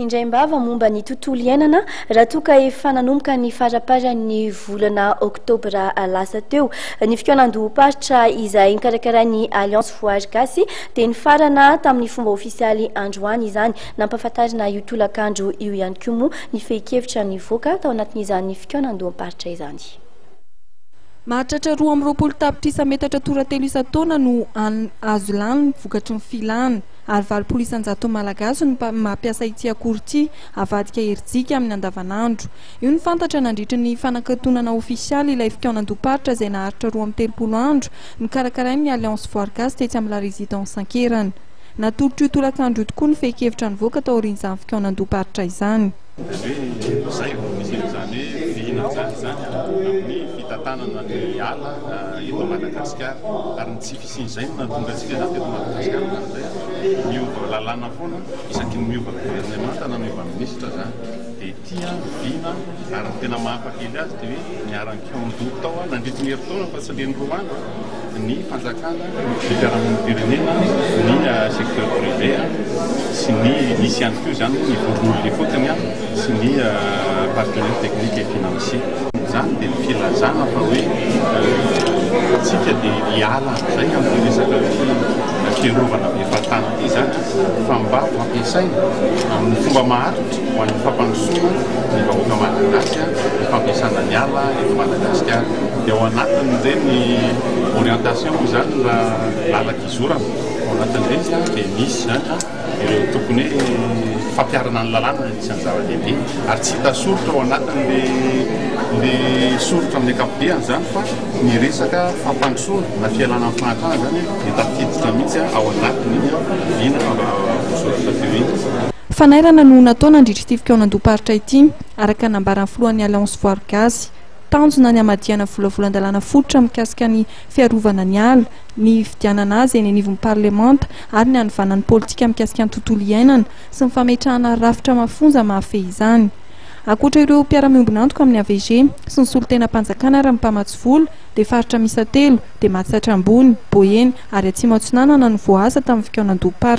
Indray mbava momba ny tontolo iainana raha toa ka efa nanomboka ny faraparan'ny volana oktobra lasa teo ny fikonan-doam-paritra izay nikarakarain'ny Alliance Foire Gasy dia nifarana tamin'ny fomba ofisialy androany izany, nampahafantarina io tolakandro io ihany koa moa ny fehi-kevitra nivoaka tao anatin'izany fikonan-doam-paritra izany. Mahatratra 2 tapitrisa metatra toratelo isan-taona no azo lany vokatry ny filana ary 20 isan-jato malagasy no mampiasa ity akora ity avadika herijika amin'ny andavanandro. Io ny fantatra nandritra ny fanankatonana ofisialy ilay fikonan-doam-paritra izay naharitra 13 andro nikarakarain'ny Alliance Foire Gasy tetsy amin'ny la résidence Ankerana. Natolotro io tolakandro io tokoa ny fehi-kevitra nivoaka tao aorian'izany fikonan-doam-paritra izany. Fitantanana ny ala eto Madagasikara ary tsy fisian'izay nahatonga antsika eto Madagasikara izay miova lalàna foana isaky ny miova gouvernemanta na miova minisitra zany dia tia vina ary tena mahafakely azy dia hoe miaran-kiondoko tao nandritra ny herintaona fa tsy leny roa andro ny fanjakana ny fiarahamonim-pirenena ny secteur privé sy ny misy ihany koa zany ny voron'olona fotony sy ny partenaire technique et financier zany dia filazana fa hoe tsika dia hiala zay amin'ny resaka fiarovana efa-tany ity zany fa mba fampiasaina amin'ny fomba maharitra ho an'ny fampandrosoana ny vahoaka malagasy ny fampiasana ny ala eto Madagasikara dia ao anatin'izay ny orientation zany raha lalaka izorana ao anatin'izay izy dia misy zany ireo tokony fampiarana ny lalàna isan'ny zava-dehibe ary tsy hita soritra ao anatin'le soritra amin'ny ankapobeny zany fa ny resaka fampandrosoana na fialana amin'ny fahantrana zany dia tafiditra mihitsy ao anatin'iny ina soratra teo iny. Fanairana no natao nandritra ity fikonan-doam-paritra ity araka nambaran'ny filohan'ny Alliance Foire Gasy. Tanjona ny amadiana volavolan-dalàna fototra mikasika ny fiarovana ny ala, ny fidianana azy eny anivon'ny parlemanta ary ny hanovanan'ny politika mikasika ny tontolo iainana sy ny fametrahana rafitra mafonja mahafehy izany. Ankoatra ireo mpiara-miombona antoka amin'ny AVG sy ny solotenam-panjakana ary ny mpamatsy vola dia faritra Misatelo dia Matsatramboly, Boeny ary Atsimo Atsinanana no voaasa tamin'ny fikonan-doam-paritra.